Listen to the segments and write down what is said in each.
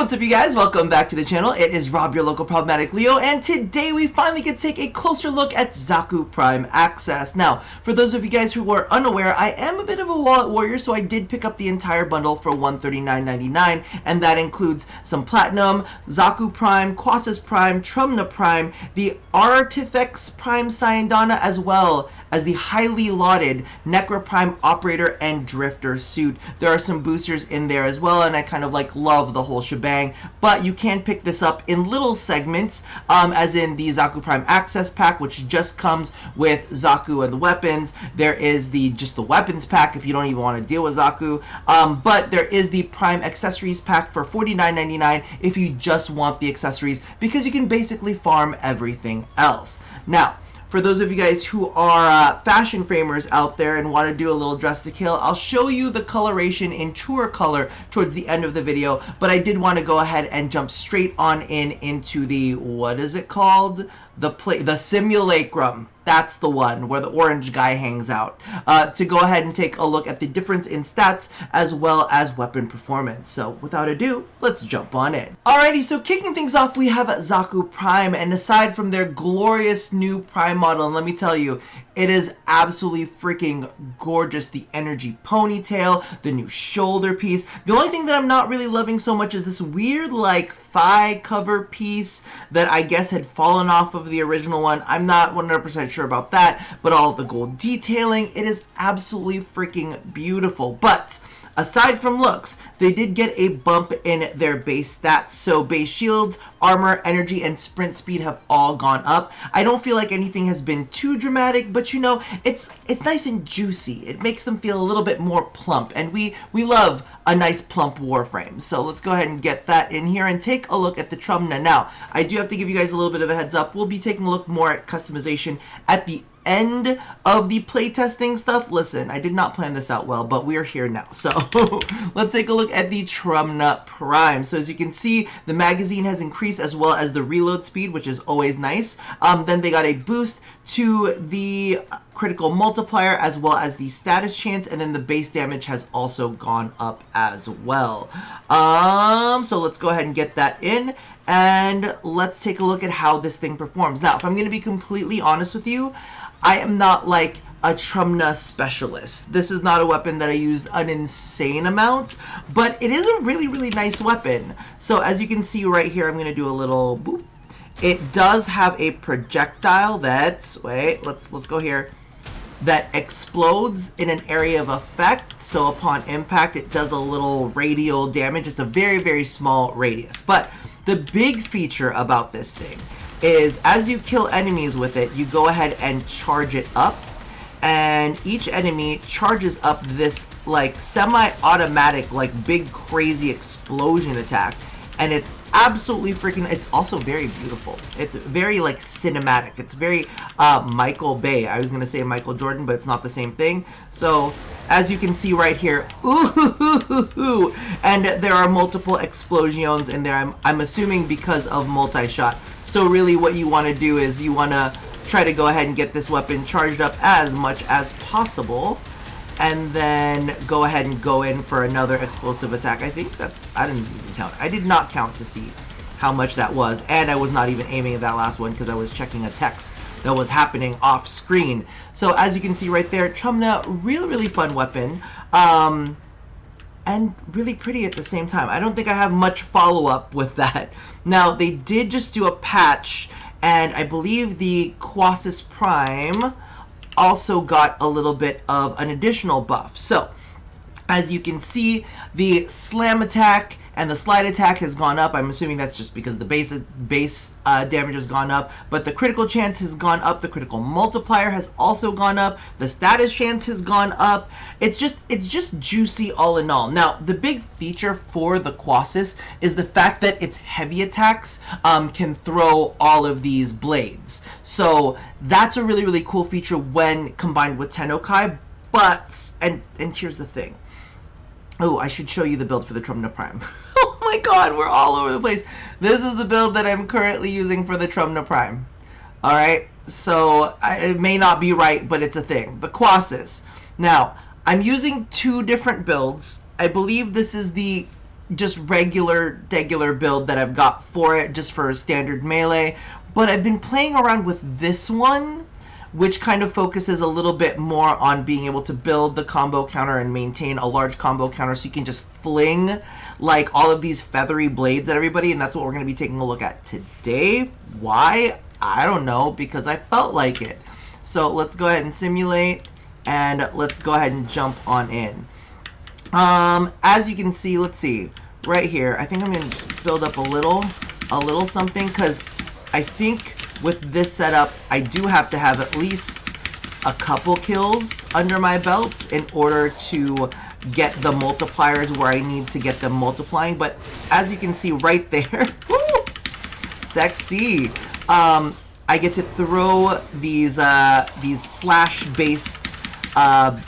what's up you guys? Welcome back to the channel. It is Rob, your local problematic Leo, and today we finally get to take a closer look at Xaku Prime Access. Now, for those of you guys who are unaware, I am a bit of a wallet warrior, so I did pick up the entire bundle for $139.99, and that includes some Platinum, Xaku Prime, Quassus Prime, Trumna Prime, the Artifex Prime SANDR, as well as the highly lauded Necro Prime Operator and Drifter suit. There are some boosters in there as well, and I kind of love the whole shebang, but you can pick this up in little segments, as in the Xaku Prime Access Pack, which just comes with Xaku and the weapons. There is just the weapons pack if you don't even want to deal with Xaku, but there is the Prime Accessories Pack for $49.99 if you just want the accessories, because you can basically farm everything else. Now, for those of you guys who are fashion framers out there and want to do a little dress to kill, I'll show you the coloration in truer color towards the end of the video, but I did want to go ahead and jump straight on into the, what is it called? The simulacrum. That's the one where the orange guy hangs out, to go ahead and take a look at the difference in stats as well as weapon performance. So without ado, let's jump on in. Alrighty, so kicking things off, we have Xaku Prime, and aside from their glorious new Prime model, and let me tell you, it is absolutely freaking gorgeous. The energy ponytail, the new shoulder piece. The only thing that I'm not really loving so much is this weird thigh cover piece that I guess had fallen off of the original one. I'm not 100% sure about that, but all of the gold detailing, it is absolutely freaking beautiful. But aside from looks, they did get a bump in their base stats. So base shields, armor, energy, and sprint speed have all gone up. I don't feel like anything has been too dramatic, but you know, it's nice and juicy. It makes them feel a little bit more plump, and we love a nice plump Warframe. So let's go ahead and get that in here and take a look at the Trumna. Now, I do have to give you guys a little bit of a heads up. We'll be taking a look more at customization at the end of the playtesting stuff. Listen, I did not plan this out well, but we're here now. So let's take a look at the Trumna Prime. So as you can see, the magazine has increased as well as the reload speed, which is always nice. Then they got a boost to the critical multiplier as well as the status chance, and then the base damage has also gone up as well. So let's go ahead and get that in, and let's take a look at how this thing performs. Now, if I'm going to be completely honest with you, I am not like a Trumna specialist. This is not a weapon that I used an insane amount, but it is a really, really nice weapon. So as you can see right here, I'm going to do a little boop. It does have a projectile that's, wait, let's go here, that explodes in an area of effect. So upon impact, it does a little radial damage. It's a very, very small radius. But the big feature about this thing is as you kill enemies with it, you go ahead and charge it up, and each enemy charges up this semi-automatic big crazy explosion attack, and it's absolutely freaking, it's also very beautiful. It's very cinematic. It's very Michael Bay. I was gonna say Michael Jordan, but it's not the same thing. So as you can see right here, ooh, and there are multiple explosions in there. I'm assuming because of multi-shot. So really what you want to do is you want to try to go ahead and get this weapon charged up as much as possible, and then go ahead and go in for another explosive attack. I think that's, I didn't even count. I did not count to see how much that was, and I was not even aiming at that last one because I was checking a text that was happening off screen. So as you can see right there, Trumna, really, really fun weapon, and really pretty at the same time. I don't think I have much follow-up with that. Now, they did just do a patch, and I believe the Quassus Prime also got a little bit of an additional buff. So as you can see, the slam attack and the slide attack has gone up. I'm assuming that's just because the base damage has gone up, but the critical chance has gone up. The critical multiplier has also gone up. The status chance has gone up. It's just juicy all in all. Now, the big feature for the Quassus is the fact that its heavy attacks can throw all of these blades. So that's a really, really cool feature when combined with Tennokai. But, and here's the thing. Oh, I should show you the build for the Trumna Prime. Oh my god, we're all over the place. This is the build that I'm currently using for the Trumna Prime. Alright, so it may not be right, but it's a thing. The Quassus. Now, I'm using two different builds. I believe this is the just regular build that I've got for it, just for standard melee. But I've been playing around with this one, which kind of focuses a little bit more on being able to build the combo counter and maintain a large combo counter, so you can just fling like all of these feathery blades at everybody, and that's what we're going to be taking a look at today. Why? I don't know, because I felt like it. So let's go ahead and simulate, and let's go ahead and jump on in. As you can see, let's see, right here, I think I'm going to just build up a little something, because I think with this setup, I do have to have at least a couple kills under my belt in order to get the multipliers where I need to get them multiplying. But as you can see right there, woo, sexy. I get to throw these slash-based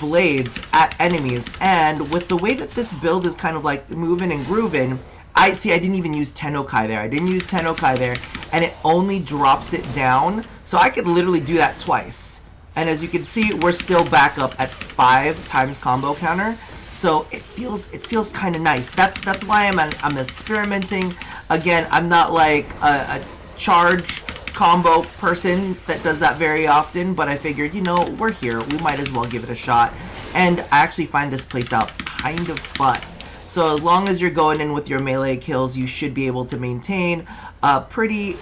blades at enemies, and with the way that this build is kind of like moving and grooving, I didn't even use Tennokai there. I didn't use Tennokai there, and it only drops it down. So I could literally do that twice. And as you can see, we're still back up at 5 times combo counter. So it feels kind of nice. That's why I'm experimenting. Again, I'm not like a charge combo person that does that very often, but I figured, you know, we're here. We might as well give it a shot. And I actually find this place out kind of fun. So as long as you're going in with your melee kills, you should be able to maintain a pretty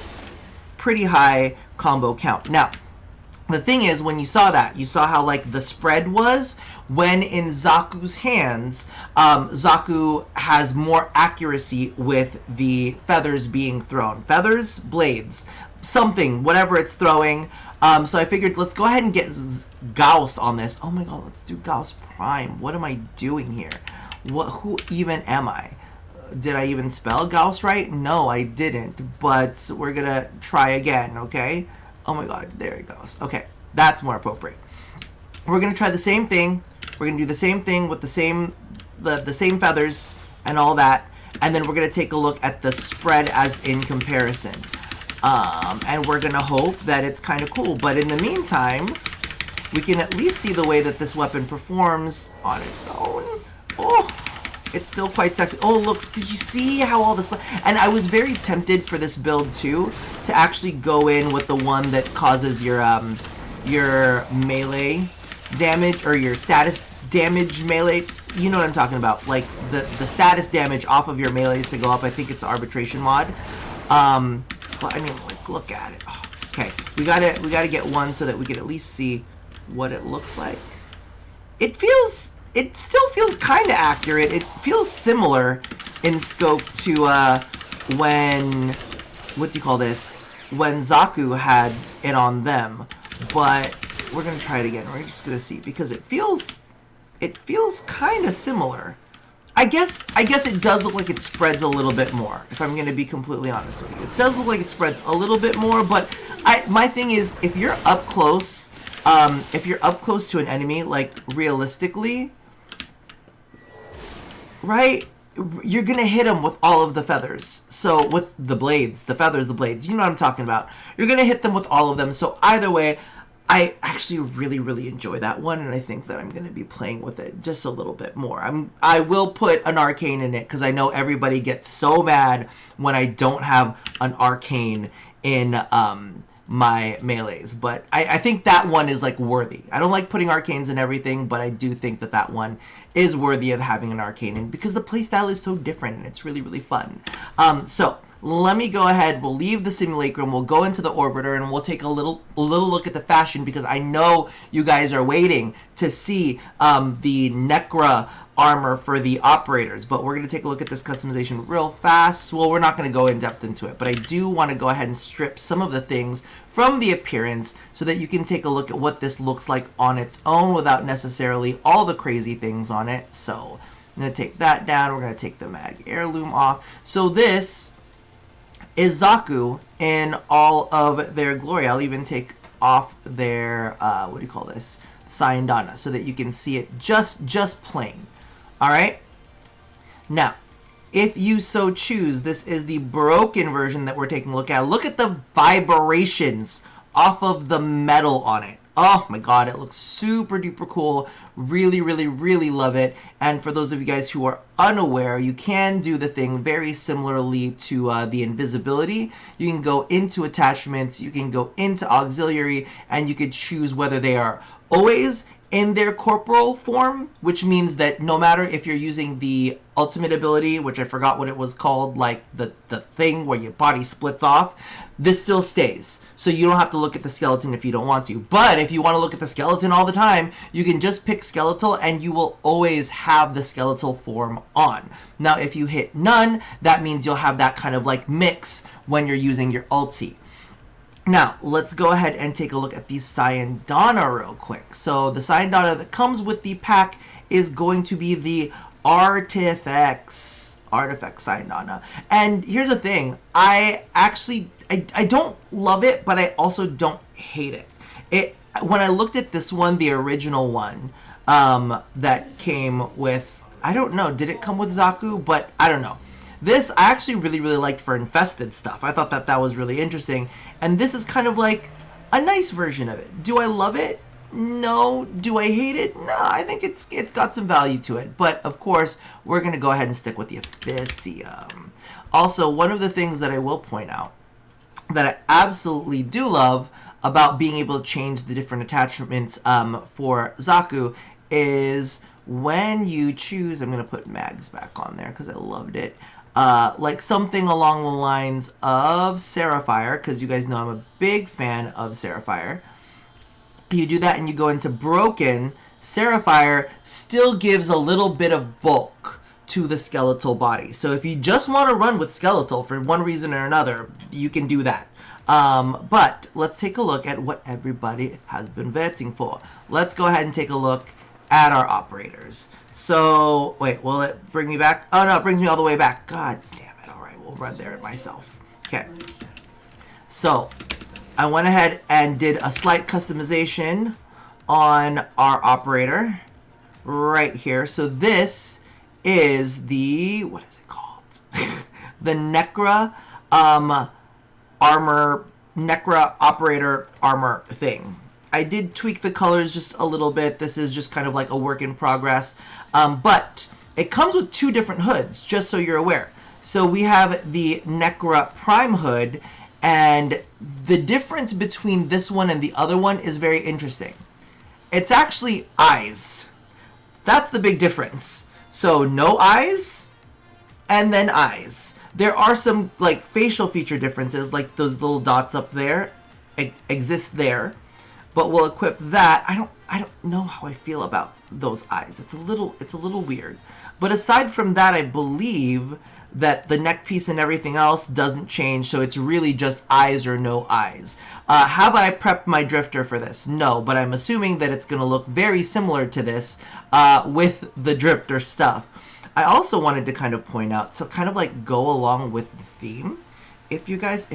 high combo count. Now, the thing is, when you saw that, you saw how like the spread was when in Xaku's hands. Xaku has more accuracy with the feathers being thrown. Feathers, blades, something, whatever it's throwing. So I figured, let's go ahead and get Gauss on this. Oh my god, let's do Gauss Prime. What am I doing here? Who even am I? Did I even spell Gauss right? No, I didn't. But we're gonna try again, okay? Oh my god, there it goes. Okay, that's more appropriate. We're gonna try the same thing. We're gonna do the same thing with the same feathers and all that, and then we're gonna take a look at the spread as in comparison. And we're gonna hope that it's kind of cool. But in the meantime, we can at least see the way that this weapon performs on its own. Oh, it's still quite sexy. Oh, look, did you see how all this... And I was very tempted for this build, too, to actually go in with the one that causes your melee damage, or your status damage melee. You know what I'm talking about. Like, the status damage off of your melees to go up. I think it's the arbitration mod. But, I mean, like, look at it. Oh, okay, we gotta get one so that we can at least see what it looks like. It still feels kind of accurate. It feels similar in scope to when, what do you call this? When Xaku had it on them. But we're gonna try it again. We're just gonna see, because it feels kind of similar. I guess it does look like it spreads a little bit more, if I'm gonna be completely honest with you. It does look like it spreads a little bit more, but my thing is, if you're up close to an enemy, like realistically, right, you're gonna hit them with all of the feathers. So with the blades, the feathers, the blades, you know what I'm talking about. You're gonna hit them with all of them. So either way, I actually really enjoy that one, and I think that I'm gonna be playing with it just a little bit more. I will put an arcane in it, because I know everybody gets so mad when I don't have an arcane in my melees, but I think that one is like worthy. I don't like putting arcanes in everything, but I do think that that one is worthy of having an arcane in, because the playstyle is so different and it's really fun. So let me go ahead, we'll leave the simulacrum, we'll go into the orbiter, and we'll take a little look at the fashion, because I know you guys are waiting to see the Necra armor for the operators. But we're going to take a look at this customization real fast. Well, we're not going to go in depth into it, but I do want to go ahead and strip some of the things from the appearance so that you can take a look at what this looks like on its own without necessarily all the crazy things on it. So I'm going to take that down. We're going to take the mag heirloom off. So this is Xaku in all of their glory. I'll even take off their, what do you call this? SANDR, so that you can see it just plain. Alright? Now, if you so choose, this is the broken version that we're taking a look at. Look at the vibrations off of the metal on it. Oh my god, it looks super duper cool. Really, really, really love it. And for those of you guys who are unaware, you can do the thing very similarly to the invisibility. You can go into attachments, you can go into auxiliary, and you could choose whether they are always in their corporal form, which means that no matter if you're using the ultimate ability, which I forgot what it was called, like the thing where your body splits off, this still stays. So you don't have to look at the skeleton if you don't want to. But if you want to look at the skeleton all the time, you can just pick skeletal and you will always have the skeletal form on. Now, if you hit none, that means you'll have that kind of like mix when you're using your ulti. Now, let's go ahead and take a look at the SANDR real quick. So the SANDR that comes with the pack is going to be the Artifact SANDR. And here's the thing, I don't love it, but I also don't hate it. When I looked at this one, the original one, that came with, I don't know, did it come with Xaku? But I don't know. This I actually really, really liked for infested stuff. I thought that was really interesting. And this is kind of like a nice version of it. Do I love it? No. Do I hate it? No, I think it's got some value to it. But of course, we're going to go ahead and stick with the Officium. Also, one of the things that I will point out that I absolutely do love about being able to change the different attachments for Xaku is when you choose, I'm going to put mags back on there because I loved it. Like something along the lines of Seraphire, because you guys know I'm a big fan of Seraphire. You do that and you go into Broken. Seraphire still gives a little bit of bulk to the skeletal body. So if you just want to run with skeletal for one reason or another, you can do that. But let's take a look at what everybody has been vetting for. Let's go ahead and take a look at our operators. So, wait, will it bring me back? Oh no, it brings me all the way back. God damn it. Alright, we'll run there myself. Okay. So, I went ahead and did a slight customization on our operator right here. So this is the, what is it called? The Necra Necra operator armor thing. I did tweak the colors just a little bit. This is just kind of like a work in progress. But it comes with two different hoods, just so you're aware. So we have the Necra Prime hood, and the difference between this one and the other one is very interesting. It's actually eyes. That's the big difference. So no eyes, and then eyes. There are some like facial feature differences, like those little dots up there exist there. But we'll equip that. I don't know how I feel about those eyes. It's a little weird. But aside from that, I believe that the neck piece and everything else doesn't change, so it's really just eyes or no eyes. Have I prepped my drifter for this? No, but I'm assuming that it's going to look very similar to this with the drifter stuff. I also wanted to kind of point out, to kind of like go along with the theme, if you guys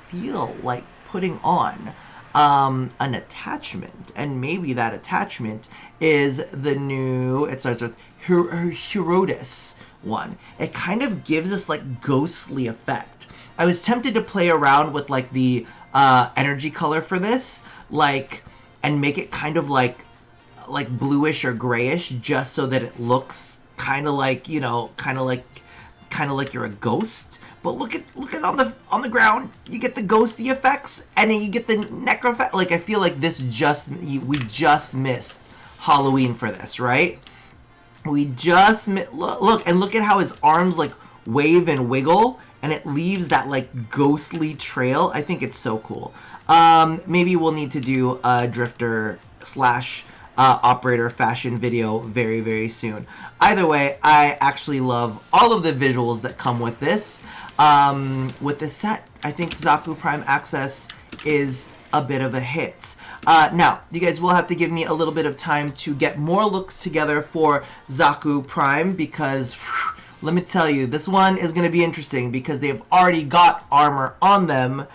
feel like putting on an attachment, and maybe that attachment is the new, it starts with Herodes one. It kind of gives us like ghostly effect. I was tempted to play around with like the energy color for this, like, and make it kind of like bluish or grayish, just so that it looks kind of like, you know, kind of like you're a ghost. But look at on the ground, you get the ghosty effects, and then you get the necro effect. Like, I feel like we just missed Halloween for this, right? We just look at how his arms like wave and wiggle, and it leaves that like ghostly trail. I think it's so cool. Maybe we'll need to do a drifter / operator fashion video very, very soon. Either way, I actually love all of the visuals that come with this. With this set, I think Xaku Prime Access is a bit of a hit. Now, you guys will have to give me a little bit of time to get more looks together for Xaku Prime, because whew, let me tell you, this one is going to be interesting because they've already got armor on them,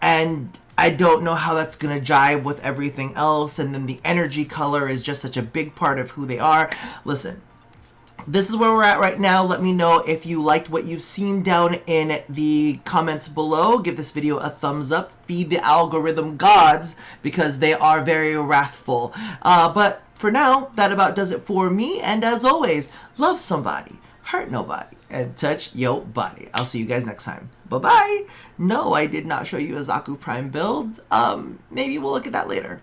and I don't know how that's going to jive with everything else, and then the energy color is just such a big part of who they are. Listen, this is where we're at right now. Let me know if you liked what you've seen down in the comments below. Give this video a thumbs up. Feed the algorithm gods, because they are very wrathful. But for now, that about does it for me. And as always, love somebody, hurt nobody, and touch yo body. I'll see you guys next time. Bye-bye. No, I did not show you a Xaku Prime build. Maybe we'll look at that later.